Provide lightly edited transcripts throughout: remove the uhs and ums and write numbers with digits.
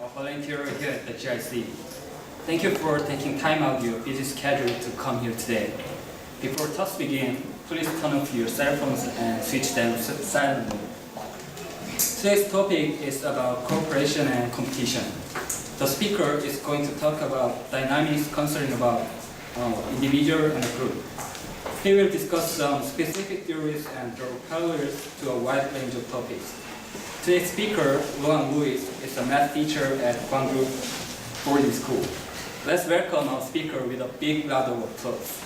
a volunteer here at the GIC. Thank you for taking time out of your busy schedule to come here today. Before talks begin, please turn off your cell phones and switch them silently. Today's topic is about cooperation and competition. The speaker is going to talk about dynamics concerning about individual and a group. He will discuss some specific theories and draw parallels to a wide range of topics. Today's speaker, Rohan Lewis, is a math teacher at Kwangju Foreign School. Let's welcome our speaker with a big round of applause.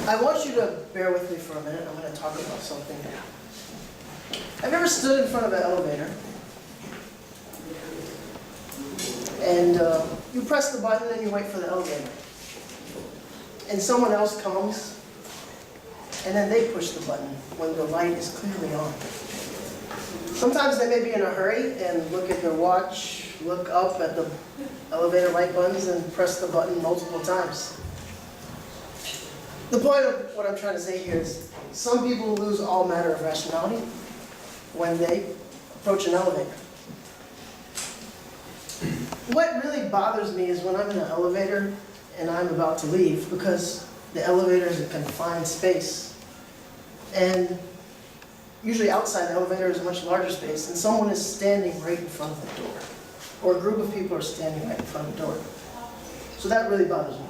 I want you to bear with me for a minute. I'm going to talk about something. Have you ever stood in front of an elevator and you press the button and you wait for the elevator, and someone else comes and then they push the button when the light is clearly on? Sometimes they may be in a hurry and look at their watch, look up at the elevator light buttons and press the button multiple times. The point of what I'm trying to say here is some people lose all matter of rationality when they approach an elevator. What really bothers me is when I'm in an elevator and I'm about to leave, because the elevator is a confined space, and usually outside the elevator is a much larger space, and someone is standing right in front of the door, or a group of people are standing right in front of the door. So that really bothers me.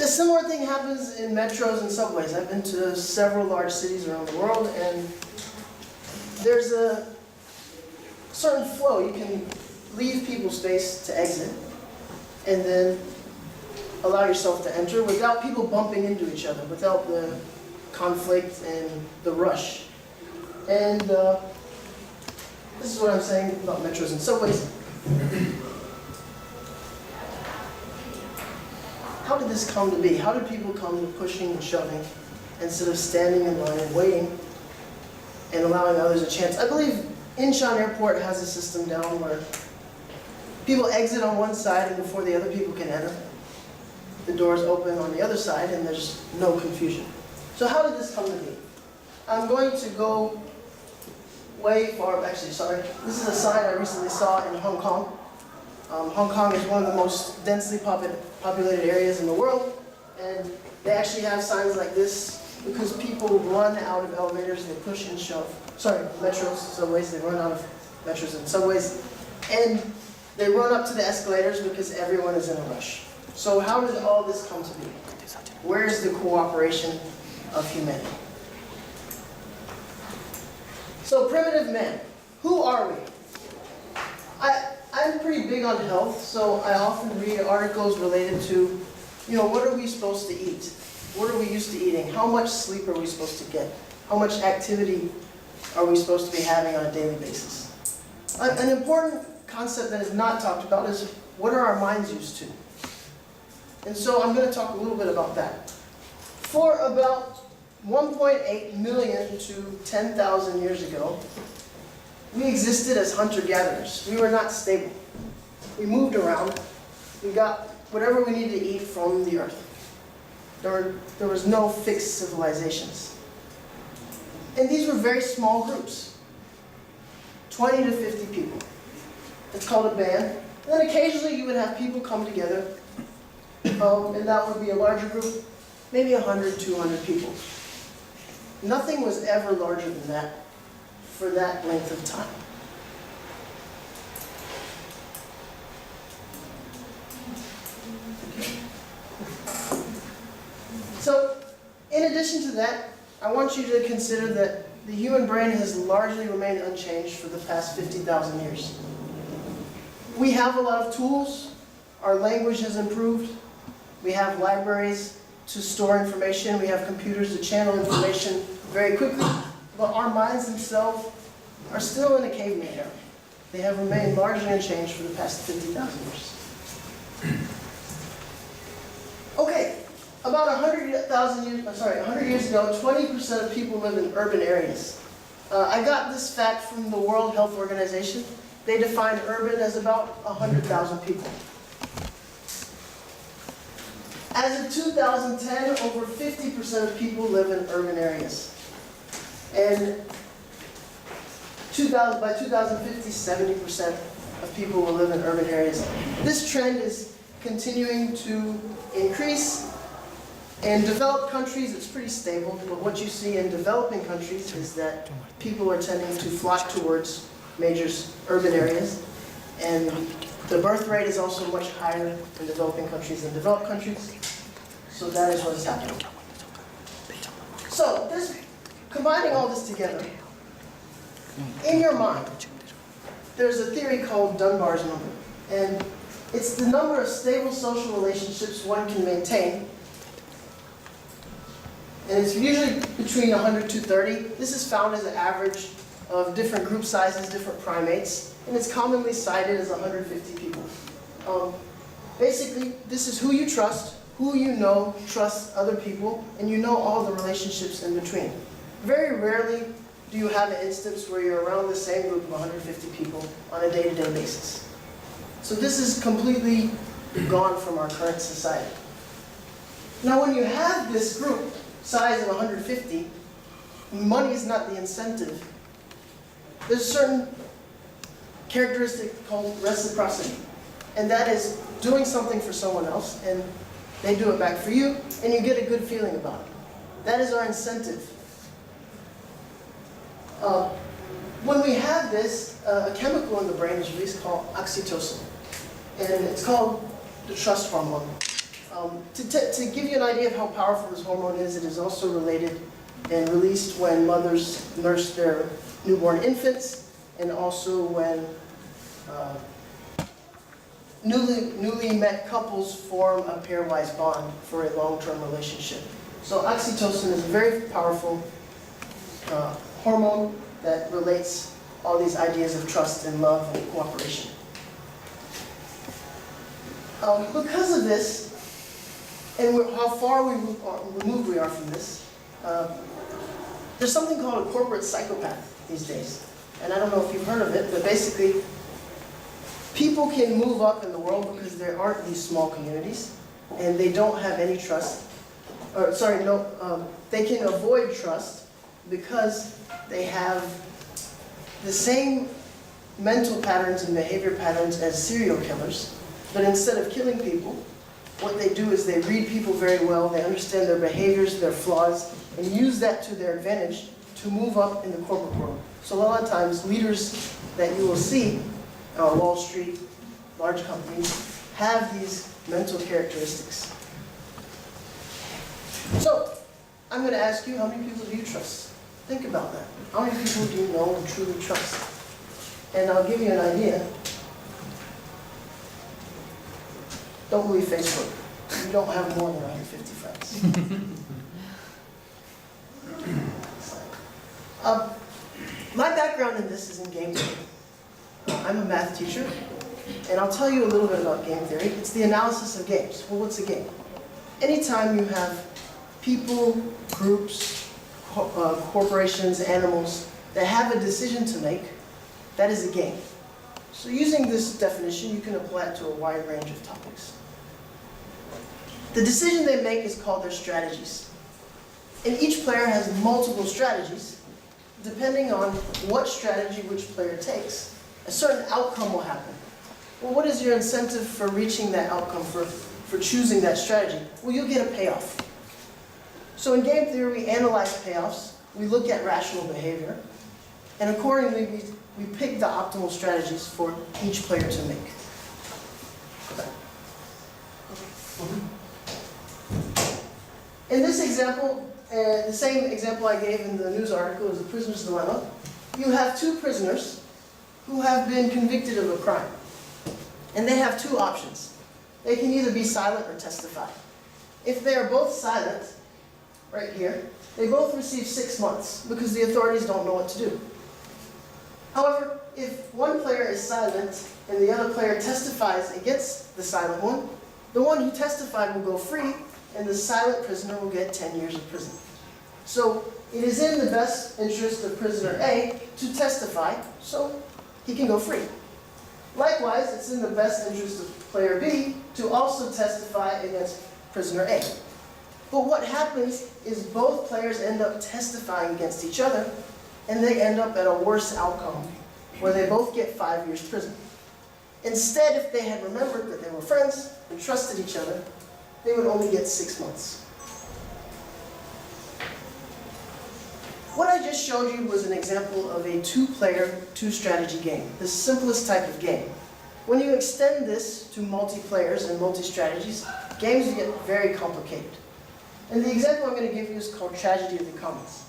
A similar thing happens in metros and subways. I've been to several large cities around the world, and there's a certain flow. You can leave people space to exit, and then allow yourself to enter without people bumping into each other, without the conflict and the rush. And this is what I'm saying about metros and subways. How did this come to be? How did people come to pushing and shoving instead of standing in line and waiting and allowing others a chance? I believe Incheon Airport has a system down where people exit on one side and before the other people can enter, the doors open on the other side and there's no confusion. So how did this come to be? I'm going to go way far, actually, sorry. This is a sign I recently saw in Hong Kong. Hong Kong is one of the most densely populated areas in the world, and they actually have signs like this because people run out of elevators, they push and shove. Sorry, metros, subways, they run out of metros and subways, and they run up to the escalators because everyone is in a rush. So how did all this come to be? Where is the cooperation of humanity? So primitive man, who are we? I'm pretty big on health, so I often read articles related to, what are we supposed to eat? What are we used to eating? How much sleep are we supposed to get? How much activity are we supposed to be having on a daily basis? An important concept that is not talked about is, what are our minds used to? And so I'm going to talk a little bit about that. For about 1.8 million to 10,000 years ago, we existed as hunter-gatherers. We were not stable. We moved around. We got whatever we needed to eat from the earth. There was no fixed civilizations. And these were very small groups, 20 to 50 people. It's called a band. And then occasionally you would have people come together, and that would be a larger group, maybe 100, 200 people. Nothing was ever larger than that for that length of time. So, in addition to that, I want you to consider that the human brain has largely remained unchanged for the past 50,000 years. We have a lot of tools. Our language has improved. We have libraries to store information. We have computers to channel information very quickly. But our minds themselves are still in a caveman era. They have remained largely unchanged for the past 50,000 years. Okay, about 100 years ago, 20% of people live in urban areas. I got this fact from the World Health Organization. they define urban as about 100,000 people. As of 2010, over 50% of people live in urban areas. And by 2050, 70% of people will live in urban areas. This trend is continuing to increase. In developed countries, it's pretty stable, but what you see in developing countries is that people are tending to flock towards major urban areas, and the birth rate is also much higher in developing countries than developed countries, so that is what is happening. So, combining all this together, in your mind, there's a theory called Dunbar's number, and it's the number of stable social relationships one can maintain. And it's usually between 100 to 30. This is found as an average of different group sizes, different primates, and it's commonly cited as 150 people. Basically, this is who you trust, who you know trusts other people, and you know all the relationships in between. Very rarely do you have an instance where you're around the same group of 150 people on a day-to-day basis. So this is completely gone from our current society. Now when you have this group size of 150, money is not the incentive. There's a certain characteristic called reciprocity, and that is doing something for someone else, and they do it back for you, and you get a good feeling about it. That is our incentive. When we have this, a chemical in the brain is released called oxytocin, and it's called the trust hormone. To give you an idea of how powerful this hormone is, it is also related and released when mothers nurse their newborn infants, and also when newly met couples form a pairwise bond for a long-term relationship. So oxytocin is a very powerful hormone that relates all these ideas of trust and love and cooperation. Because of this, and how far removed we are from this, there's something called a corporate psychopath these days. And I don't know if you've heard of it, but basically, people can move up in the world because there aren't these small communities, and they don't have any trust. Or, sorry, no, they can avoid trust because they have the same mental patterns and behavior patterns as serial killers, but instead of killing people, what they do is they read people very well, they understand their behaviors, their flaws, and use that to their advantage to move up in the corporate world. So a lot of times, leaders that you will see on Wall Street, large companies, have these mental characteristics. So, I'm going to ask you, how many people do you trust? Think about that. How many people do you know and truly trust? And I'll give you an idea. Don't believe Facebook. You don't have more than 150 friends. My background in this is in game theory. I'm a math teacher, and I'll tell you a little bit about game theory. It's the analysis of games. Well, what's a game? Anytime you have people, groups, corporations, animals that have a decision to make, that is a game. So using this definition, you can apply it to a wide range of topics. The decision they make is called their strategies. And each player has multiple strategies. Depending on what strategy which player takes, a certain outcome will happen. Well, what is your incentive for reaching that outcome, for choosing that strategy? Well, you'll get a payoff. So in game theory, we analyze payoffs, we look at rational behavior, and accordingly, we pick the optimal strategies for each player to make. In this example, the same example I gave in the news article is the prisoner's dilemma. You have two prisoners who have been convicted of a crime. And they have two options. They can either be silent or testify. If they are both silent, right here, they both receive 6 months because the authorities don't know what to do. However, if one player is silent and the other player testifies against the silent one, the one who testified will go free, and the silent prisoner will get 10 years of prison. So it is in the best interest of prisoner A to testify, so he can go free. Likewise, it's in the best interest of player B to also testify against prisoner A. But what happens is both players end up testifying against each other, and they end up at a worse outcome, where they both get 5 years prison. Instead, if they had remembered that they were friends and trusted each other, they would only get 6 months. What I just showed you was an example of a two-player, two-strategy game, the simplest type of game. When you extend this to multiplayers and multi-strategies, games get very complicated. And the example I'm going to give you is called Tragedy of the Commons.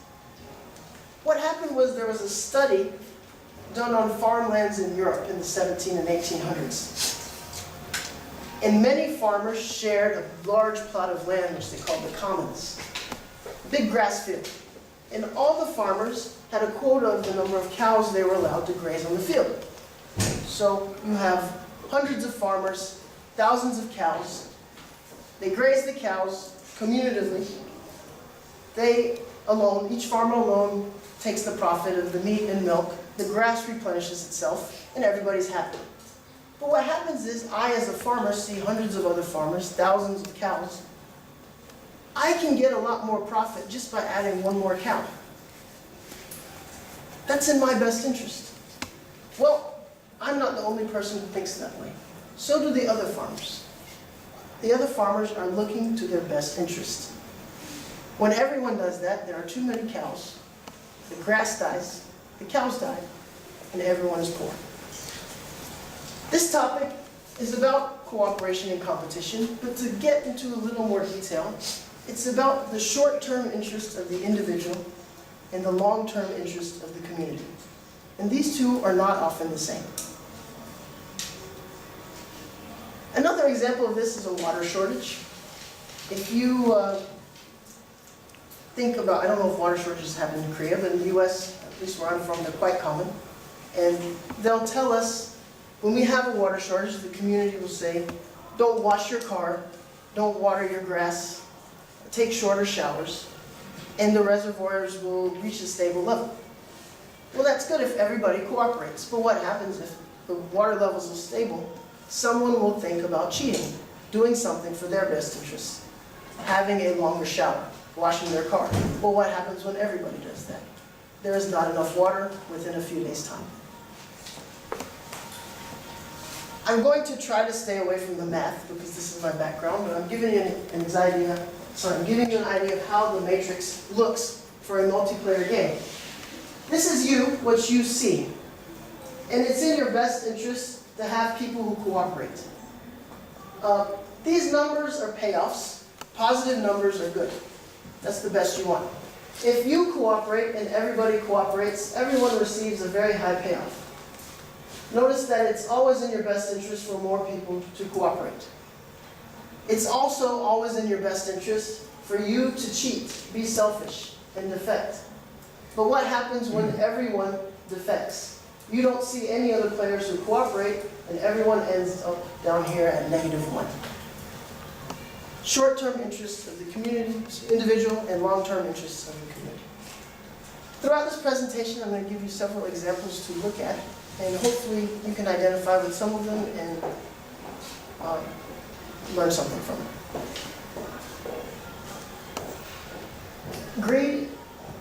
What happened was there was a study done on farmlands in Europe in the 17 and 1800s. And many farmers shared a large plot of land, which they called the commons. Big grass field. And all the farmers had a quota of the number of cows they were allowed to graze on the field. So you have hundreds of farmers, thousands of cows. They graze the cows commutatively. They alone, each farmer alone, takes the profit of the meat and milk. The grass replenishes itself, and everybody's happy. But what happens is, I as a farmer see hundreds of other farmers, thousands of cows. I can get a lot more profit just by adding one more cow. That's in my best interest. Well, I'm not the only person who thinks that way. So do the other farmers. The other farmers are looking to their best interest. When everyone does that, there are too many cows. The grass dies, the cows die, and everyone is poor. This topic is about cooperation and competition, but to get into a little more detail, it's about the short-term interest of the individual and the long-term interest of the community. And these two are not often the same. Another example of this is a water shortage. If you think about, I don't know if water shortages happen in Korea, but in the US, at least where I'm from, they're quite common. And they'll tell us, when we have a water shortage, the community will say, don't wash your car, don't water your grass, take shorter showers, and the reservoirs will reach a stable level. Well, that's good if everybody cooperates, but what happens if the water levels are stable? Someone will think about cheating, doing something for their best interest, having a longer shower, washing their car. Well, what happens when everybody does that? There is not enough water within a few days' time. I'm going to try to stay away from the math because this is my background, but I'm giving you I'm giving you an idea of how the matrix looks for a multiplayer game. This is you, what you see. And it's in your best interest to have people who cooperate. These numbers are payoffs. Positive numbers are good. That's the best you want. If you cooperate and everybody cooperates, everyone receives a very high payoff. Notice that it's always in your best interest for more people to cooperate. It's also always in your best interest for you to cheat, be selfish, and defect. But what happens when everyone defects? You don't see any other players who cooperate, and everyone ends up down here at -1. Short-term interests of the community, individual, and long-term interests of the community. Throughout this presentation, I'm going to give you several examples to look at, and hopefully you can identify with some of them and learn something from it. Greed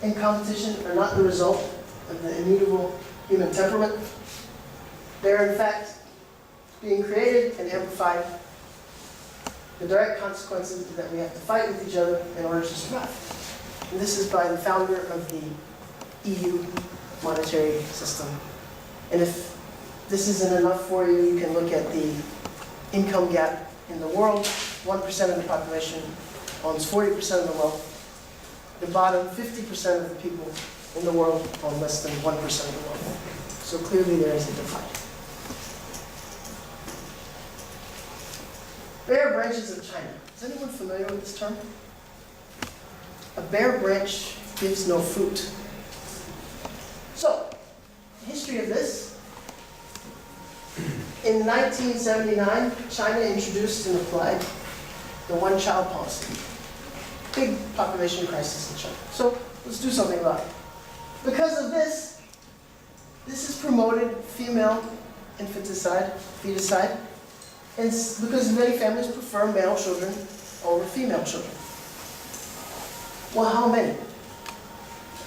and competition are not the result of the immutable human temperament. They're in fact being created and amplified. The direct consequences is that we have to fight with each other in order to survive. And this is by the founder of the EU monetary system. And if this isn't enough for you, you can look at the income gap in the world. 1% of the population owns 40% of the wealth. The bottom 50% of the people in the world own less than 1% of the wealth. So clearly there is a divide. Bare branches of China. Is anyone familiar with this term? A bare branch gives no fruit. So, the history of this. In 1979, China introduced and applied the one-child policy. Big population crisis in China. So, let's do something about it. Because of this, this has promoted female infanticide, feticide, and because many families prefer male children over female children. Well, how many?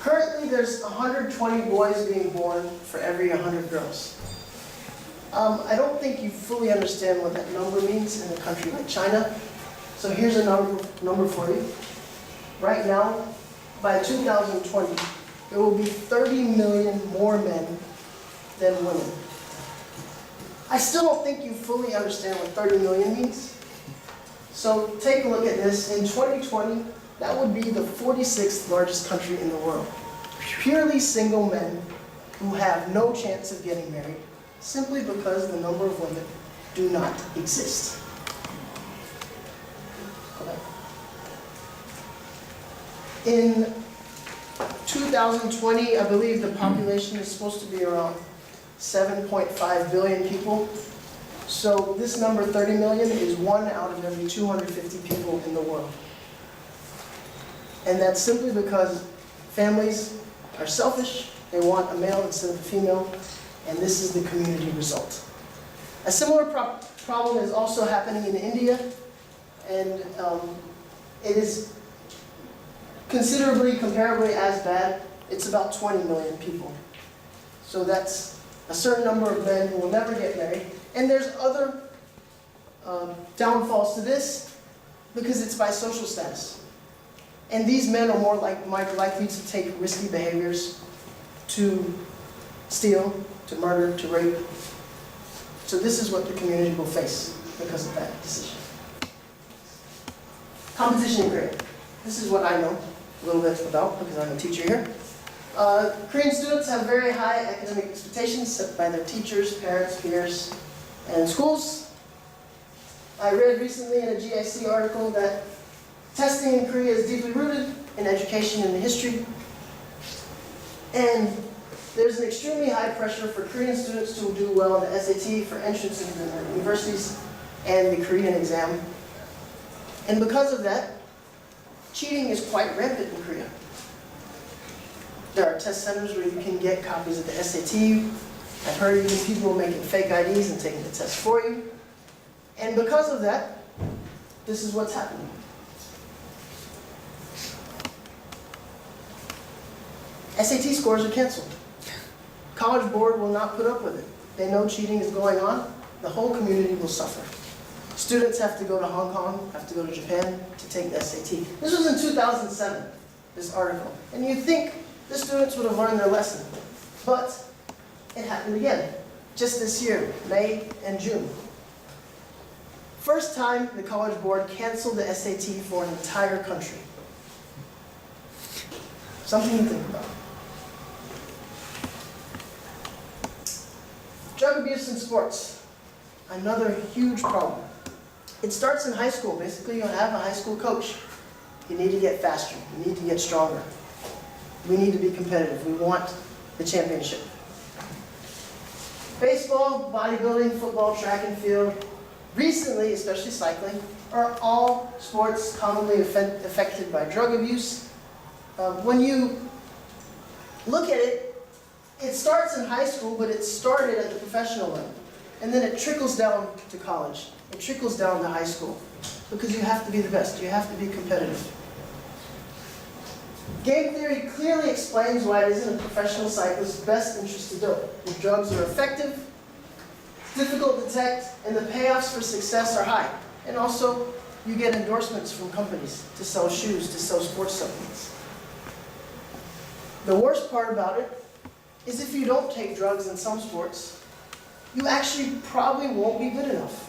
Currently, there's 120 boys being born for every 100 girls. I don't think you fully understand what that number means in a country like China. So here's a number for you. Right now, by 2020, there will be 30 million more men than women. I still don't think you fully understand what 30 million means. So take a look at this. In 2020, that would be the 46th largest country in the world. Purely single men who have no chance of getting married simply because the number of women do not exist. Okay. In 2020, I believe the population is supposed to be around 7.5 billion people. So this number, 30 million, is 1 out of every 250 people in the world. And that's simply because families are selfish, they want a male instead of a female, and this is the community result. A similar problem is also happening in India, and it is considerably, comparably as bad. It's about 20 million people. So that's a certain number of men who will never get married. And there's other downfalls to this because it's by social status. And these men are more likely to take risky behaviors, to steal, to murder, to rape. So this is what the community will face because of that decision. Competition in Korea. This is what I know a little bit about because I'm a teacher here. Korean students have very high academic expectations set by their teachers, parents, peers, and schools. I read recently in a GIC article that testing in Korea is deeply rooted in education and history. And there's an extremely high pressure for Korean students to do well in the SAT for entrance into the universities and the Korean exam. And because of that, cheating is quite rampant in Korea. There are test centers where you can get copies of the SAT. I've heard even people making fake IDs and taking the test for you. And because of that, this is what's happening. SAT scores are canceled. College Board will not put up with it. They know cheating is going on. The whole community will suffer. Students have to go to Hong Kong, have to go to Japan to take the SAT. This was in 2007, this article. And you'd think the students would have learned their lesson. But it happened again, just this year, May and June. First time the College Board canceled the SAT for an entire country. Something to think about. Drug abuse in sports, another huge problem. It starts in high school. Basically, you have a high school coach. You need to get faster. You need to get stronger. We need to be competitive. We want the championship. Baseball, bodybuilding, football, track and field, recently, especially cycling, are all sports commonly affected by drug abuse. When you look at it, it starts in high school, but it started at the professional level. And then it trickles down to college. It trickles down to high school. Because you have to be the best. You have to be competitive. Game theory clearly explains why it is in a professional cyclist's best interest to do it. The drugs are effective, difficult to detect, and the payoffs for success are high. And also, you get endorsements from companies to sell shoes, to sell sports supplements. The worst part about it is if you don't take drugs in some sports, you actually probably won't be good enough.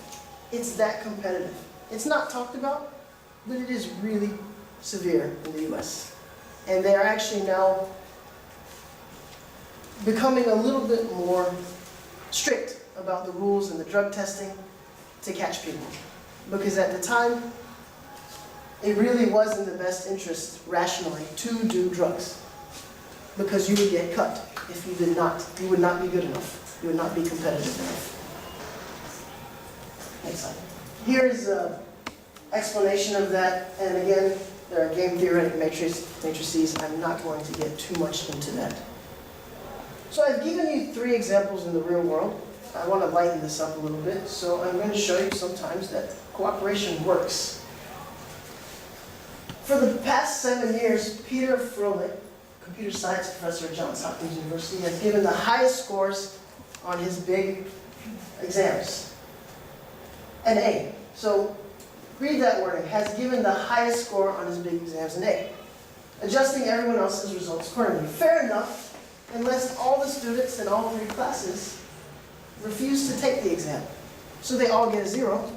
It's that competitive. It's not talked about, but it is really severe in the US. And they are actually now becoming a little bit more strict about the rules and the drug testing to catch people. Because at the time, it really was in the best interest, rationally, to do drugs. Because you would get cut if you did not. You would not be good enough. You would not be competitive enough. Next slide. Here is an explanation of that. And again, there are game theoretic matrices. I'm not going to get too much into that. So I've given you 3 examples in the real world I want to lighten this up a little bit, so I'm going to show you sometimes that cooperation works. For the past 7 years, Peter Froelich, computer science professor at Johns Hopkins University, has given the highest scores on his big exams. An A. So read that wording, has given the highest score on his big exams, an A. Adjusting everyone else's results accordingly. Fair enough, unless all the students in all 3 classes refuse to take the exam. So they all get a 0.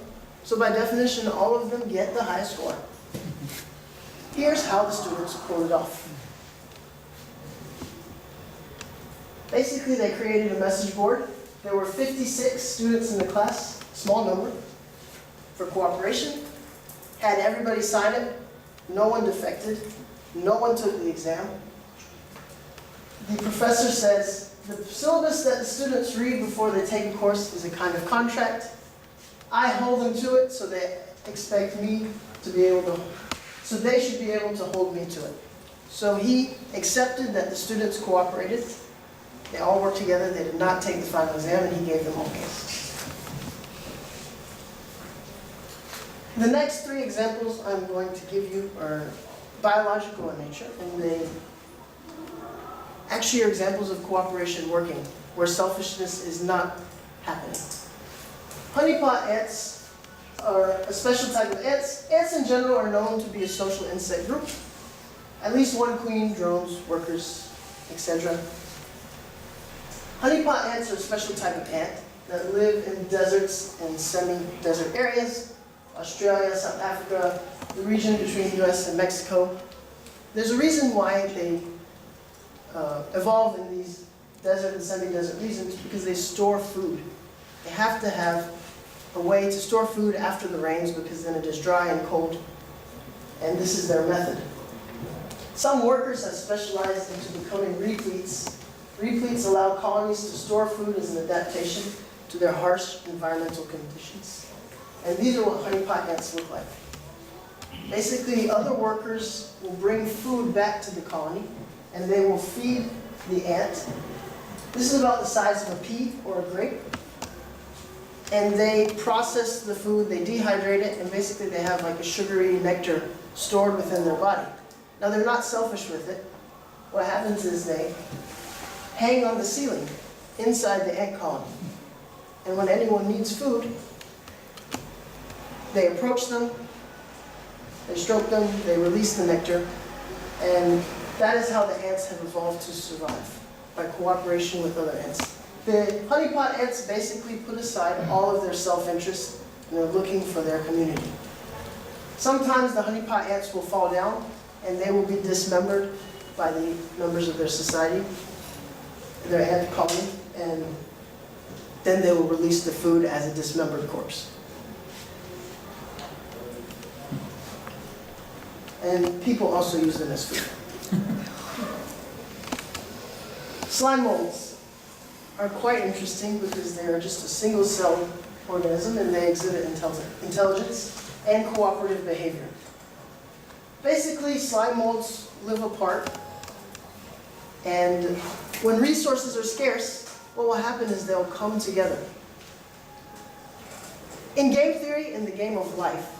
So by definition, all of them get the highest score. Here's how the students pulled it off. Basically, they created a message board. There were 56 students in the class, small number, for cooperation. Had everybody sign it. No one defected. No one took the exam. The professor says, the syllabus that the students read before they take a course is a kind of contract. I hold them to it, so they expect me to be able to, so they should be able to hold me to it. So he accepted that the students cooperated. They all worked together. They did not take the final exam, and he gave them all A's. The next 3 examples I'm going to give you are biological in nature, and they actually are examples of cooperation working, where selfishness is not happening. Honeypot ants are a special type of ants. Ants in general are known to be a social insect group. At least one queen, drones, workers, etc. Honeypot ants are a special type of ant that live in deserts and semi-desert areas, Australia, South Africa, the region between the US and Mexico. There's a reason why they evolve in these desert and semi-desert regions, because they store food. They have to have a way to store food after the rains, because then it is dry and cold, and this is their method. Some workers have specialized into becoming repletes. Repletes allow colonies to store food as an adaptation to their harsh environmental conditions. And these are what honeypot ants look like. Basically, other workers will bring food back to the colony, and they will feed the ant. This is about the size of a pea or a grape. And they process the food, they dehydrate it, and basically they have like a sugary nectar stored within their body. Now they're not selfish with it. What happens is they hang on the ceiling inside the ant colony. And when anyone needs food, they approach them, they stroke them, they release the nectar, and that is how the ants have evolved to survive, by cooperation with other ants. The honeypot ants basically put aside all of their self-interest, and they're looking for their community. Sometimes the honeypot ants will fall down, and they will be dismembered by the members of their society, their ant colony, and then they will release the food as a dismembered corpse. And people also use them as food. Slime molds are quite interesting because they are just a single-celled organism, and they exhibit intelligence and cooperative behavior. Basically, slime molds live apart, and when resources are scarce, what will happen is they'll come together. In game theory, in the game of life,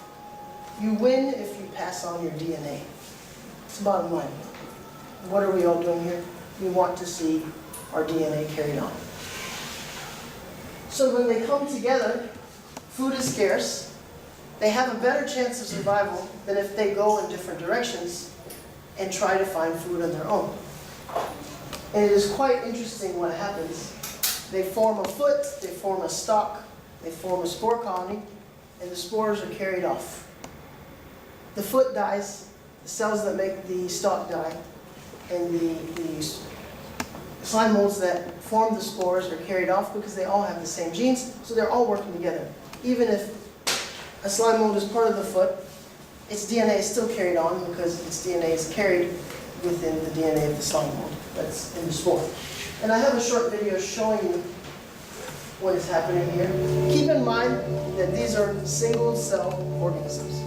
you win if you pass on your DNA. It's the bottom line. What are we all doing here? We want to see our DNA carried on. So when they come together, food is scarce. They have a better chance of survival than if they go in different directions and try to find food on their own. And it is quite interesting what happens. They form a foot, they form a stalk, they form a spore colony, and the spores are carried off. The foot dies, the cells that make the stalk die, and the slime molds that form the spores are carried off because they all have the same genes, so they're all working together. Even if a slime mold is part of the foot, its DNA is still carried on because its DNA is carried within the DNA of the slime mold that's in the spore. And I have a short video showing you what is happening here. Keep in mind that these are single-cell organisms.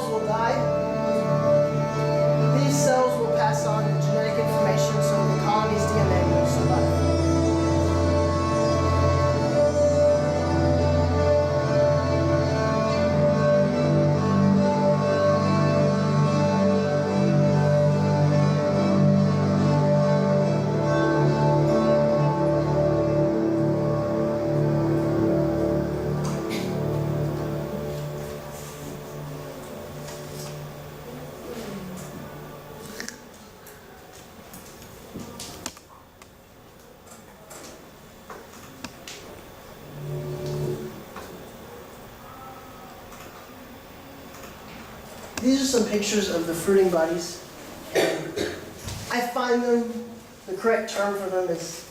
cells will die. These cells will pass on genetic information so the colony's DNA will survive. These are some pictures of the fruiting bodies. And I find them, the correct term for them is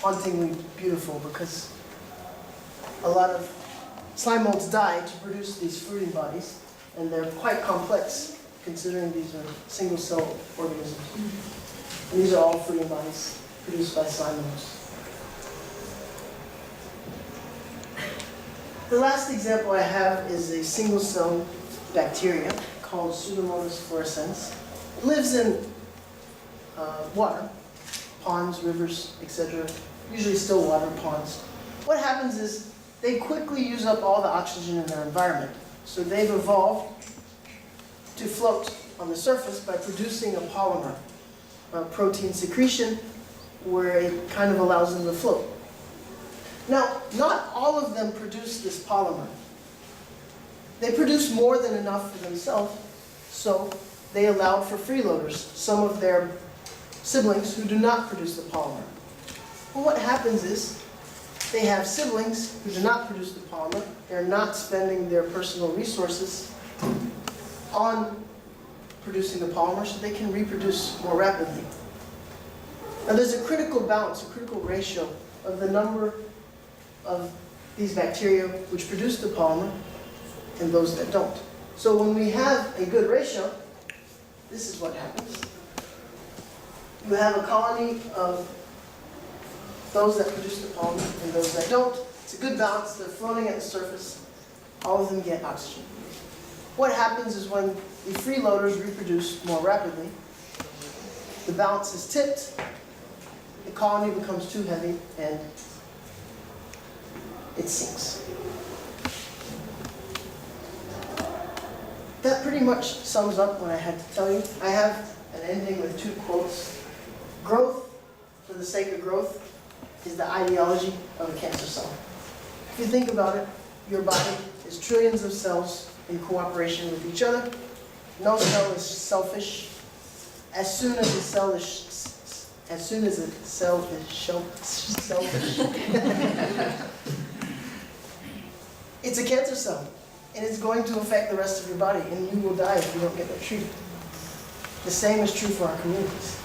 hauntingly beautiful because a lot of slime molds die to produce these fruiting bodies, and they're quite complex considering these are single cell organisms. And these are all fruiting bodies produced by slime molds. The last example I have is a single cell bacteria called Pseudomonas fluorescens. It lives in water, ponds, rivers, etc. Usually still water ponds. What happens is they quickly use up all the oxygen in their environment. So they've evolved to float on the surface by producing a polymer, a protein secretion, where it kind of allows them to float. Now, not all of them produce this polymer. They produce more than enough for themselves, so they allowed for freeloaders, some of their siblings who do not produce the polymer. Well, what happens is they have siblings who do not produce the polymer. They're not spending their personal resources on producing the polymer so they can reproduce more rapidly. Now there's a critical balance, a critical ratio of the number of these bacteria which produce the polymer and those that don't. So when we have a good ratio, this is what happens. You have a colony of those that produce the polymer and those that don't. It's a good balance. They're floating at the surface. All of them get oxygen. What happens is when the freeloaders reproduce more rapidly, the balance is tipped, the colony becomes too heavy, and it sinks. That pretty much sums up what I had to tell you. I have an ending with 2 quotes. Growth, for the sake of growth, is the ideology of a cancer cell. If you think about it, your body is trillions of cells in cooperation with each other. No cell is selfish. As soon as a cell is selfish, it's a cancer cell, and it's going to affect the rest of your body, and you will die if you don't get that treated. The same is true for our communities.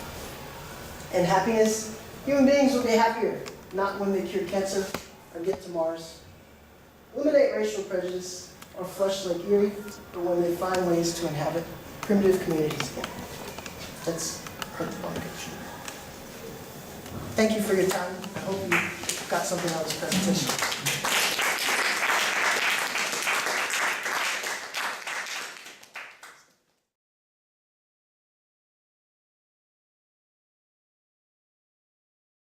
And happiness, human beings will be happier, not when they cure cancer or get to Mars, eliminate racial prejudice, or flush Lake Erie, but when they find ways to inhabit primitive communities again. That's part of the picture. Thank you for your time. I hope you got something out of this presentation.